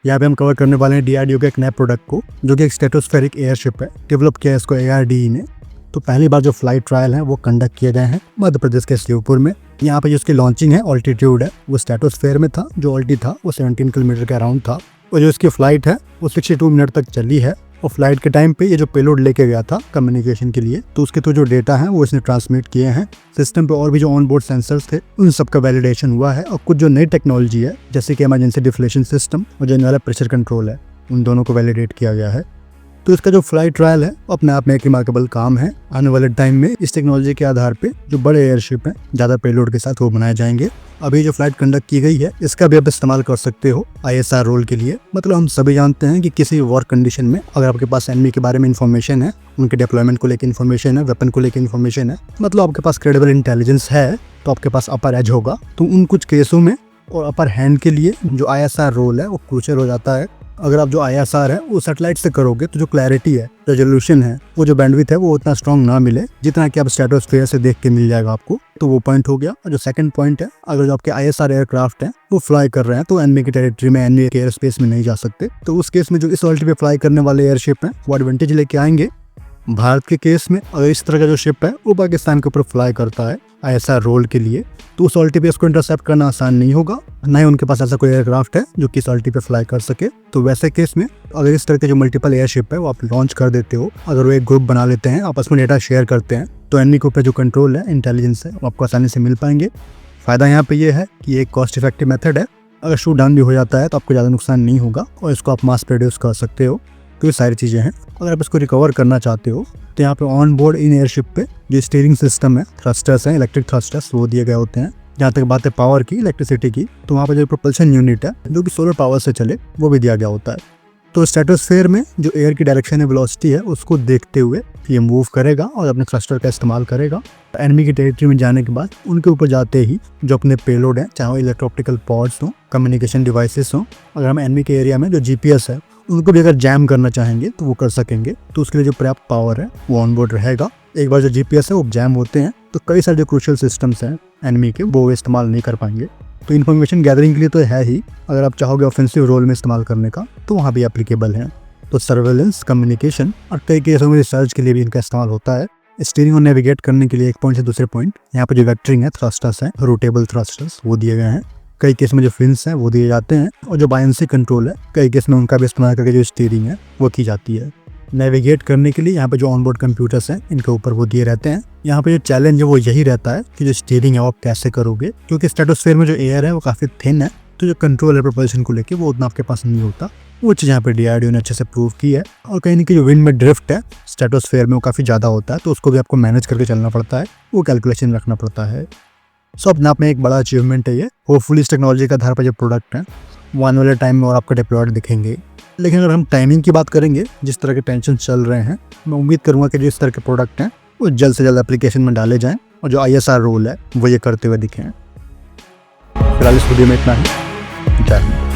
यहाँ पे हम कवर करने वाले हैं DRDO के एक नए प्रोडक्ट को, जो कि एक स्ट्रेटोस्फेरिक एयरशिप है। डेवलप किया है इसको ARDE ने। तो पहली बार जो फ्लाइट ट्रायल है वो कंडक्ट किए गए हैं मध्य प्रदेश के शिवपुर में। यहाँ पे जिसकी लॉन्चिंग है, ऑल्टीट्यूड है, वो स्ट्रेटोस्फेयर में था। जो ऑल्टी था वो 17 किलोमीटर के अराउंड था। और जो इसकी फ्लाइट है वो 62 मिनट तक चली है। और फ्लाइट के टाइम पे ये जो पेलोड लेके गया था कम्युनिकेशन के लिए, तो उसके थ्रू जो डेटा है वो इसने ट्रांसमिट किए हैं सिस्टम पे। और भी जो ऑन बोर्ड सेंसर्स थे उन सब का वैलिडेशन हुआ है। और कुछ जो नई टेक्नोलॉजी है, जैसे कि इमरजेंसी डिफ्लेशन सिस्टम और जो वाला प्रेशर कंट्रोल है, उन दोनों को वैलिडेट किया गया है। तो इसका जो फ्लाइट ट्रायल है वो अपने आप में एक रिमार्केबल काम है। आने वाले टाइम में इस टेक्नोलॉजी के आधार पे जो बड़े एयरशिप हैं ज़्यादा पेलोड के साथ वो बनाए जाएंगे। अभी जो फ्लाइट कंडक्ट की गई है इसका भी आप इस्तेमाल कर सकते हो ISR रोल के लिए। मतलब हम सभी जानते हैं कि किसी वॉर कंडीशन में अगर आपके पास एनिमी के बारे में इन्फॉर्मेशन है, उनके डिप्लॉयमेंट को लेकर इन्फॉर्मेशन है, वेपन को लेकर इन्फॉर्मेशन है, मतलब आपके पास क्रेडिबल इंटेलिजेंस है, तो आपके पास अपर एज होगा। तो उन कुछ केसों में और अपर हैंड के लिए जो ISR रोल है वो क्रूशियल हो जाता है। अगर आप जो ISR है वो सैटेलाइट से करोगे तो जो क्लैरिटी है, रेजोल्यूशन है, वो जो बैंडविड्थ है वो उतना स्ट्रॉन्ग ना मिले जितना कि आप स्ट्रेटोस्फेयर से देख के मिल जाएगा आपको। तो वो पॉइंट हो गया। और जो सेकंड पॉइंट है, अगर जो आपके ISR एयरक्राफ्ट है वो फ्लाई कर रहे हैं तो एनिमी की टेरिटरी में, एनिमी के एयर स्पेस में नहीं जा सकते। तो उस केस में जो इस ऑल्टी पे फ्लाई करने वाले एयरशिप हैं वो एडवांटेज लेके आएंगे। भारत के केस में अगर इस तरह का जो शिप है वो पाकिस्तान के ऊपर फ्लाई करता है ISR रोल के लिए, तो उस ऑल्टी पे इसको इंटरसेप्ट करना आसान नहीं होगा। ना ही उनके पास ऐसा कोई एयरक्राफ्ट है जो कि इस ऑल्टी पे फ्लाई कर सके। तो वैसे केस में अगर इस तरह के जो मल्टीपल एयरशिप है वो आप लॉन्च कर देते हो, अगर वो एक ग्रुप बना लेते हैं, आपस में डेटा शेयर करते हैं, तो एनिमी के ऊपर जो कंट्रोल है, इंटेलिजेंस है, वो आपको आसानी से मिल पाएंगे। फ़ायदा यहाँ पे ये है कि एक कॉस्ट इफेक्टिव मेथड है। अगर शूट डाउन भी हो जाता है तो आपको ज़्यादा नुकसान नहीं होगा और इसको आप मास प्रोड्यूस कर सकते हो। तो ये सारी चीज़ें हैं। अगर आप इसको रिकवर करना चाहते हो तो यहाँ पे ऑन बोर्ड इन एयरशिप पे जो स्टीयरिंग सिस्टम है, थ्रस्टर्स हैं, इलेक्ट्रिक थ्रस्टर्स, वो दिए गए होते हैं। जहाँ तक बात है पावर की, इलेक्ट्रिसिटी की, तो वहाँ पर जो प्रोपल्शन यूनिट है जो कि सोलर पावर से चले, वो भी दिया गया होता है। तो स्ट्रेटोस्फेयर में जो एयर की डायरेक्शन है, वेलोसिटी है, उसको देखते हुए ये मूव करेगा और अपने थ्रस्टर का इस्तेमाल करेगा। एनिमी की टेरिटरी में जाने के बाद उनके ऊपर जाते ही जो अपने पेलोड है, चाहे वो इलेक्ट्रो-ऑप्टिकल पॉड्स हों, कम्युनिकेशन डिवाइसेस हों, अगर हम एनिमी के एरिया में जो GPS है उनको भी अगर जैम करना चाहेंगे तो वो कर सकेंगे। तो उसके लिए जो पर्याप्त पावर है वो ऑन बोर्ड रहेगा। एक बार जो GPS है वो जैम होते हैं तो कई सारे जो क्रूशियल सिस्टम्स हैं एनिमी के, वो इस्तेमाल नहीं कर पाएंगे। तो इन्फॉर्मेशन गैदरिंग के लिए तो है ही, अगर आप चाहोगे ऑफेंसिव रोल में इस्तेमाल करने का तो वहाँ भी एप्लीकेबल है। तो सर्वेलेंस, कम्युनिकेशन और कई केसों में रिसर्च के लिए भी इनका इस्तेमाल होता है। स्टीयरिंग और नेविगेट करने के लिए एक पॉइंट से दूसरे पॉइंट, यहाँ पर जो वेक्टरिंग है, थ्रस्टर्स हैं, रोटेबल थ्रस्टर्स, वो दिए गए हैं। कई केस में जो फिन्स हैं वो दिए जाते हैं। और जो बायंसी कंट्रोल है, कई केस में उनका भी इस्तेमाल करके जो स्टीयरिंग है वो की जाती है। नेविगेट करने के लिए यहाँ पे जो ऑनबोर्ड कंप्यूटर्स हैं इनके ऊपर वो दिए रहते हैं। यहाँ पे जो चैलेंज है वो यही रहता है कि जो स्टीयरिंग है वो आप कैसे करोगे, क्योंकि स्ट्रेटोस्फेयर में जो एयर है वो काफ़ी थिन है। तो जो कंट्रोल है प्रोपल्शन को लेके वो उतना आपके पास नहीं होता। वो चीज़ यहाँ पे DRDO ने अच्छे से प्रूव की है। और कहीं ना कहीं जो विंड में ड्रिफ्ट है स्ट्रेटोस्फेयर में वो काफ़ी ज़्यादा होता है, तो उसको भी आपको मैनेज करके चलना पड़ता है, वो कैलकुलेशन रखना पड़ता है। सो अपने आप में एक बड़ा अचीवमेंट है ये। होपफुली इस टेक्नोलॉजी के आधार पर जो प्रोडक्ट हैं वो आने वाले टाइम में और आपको डिप्लॉयड दिखेंगे। लेकिन अगर हम टाइमिंग की बात करेंगे, जिस तरह के टेंशन चल रहे हैं, मैं उम्मीद करूँगा कि जो इस तरह के प्रोडक्ट हैं वो जल्द से जल्द एप्लीकेशन में डाले जाएँ और जो ISR रोल है वो ये करते हुए दिखें। फिलहाल इस वीडियो में इतना ही। जय हिंद।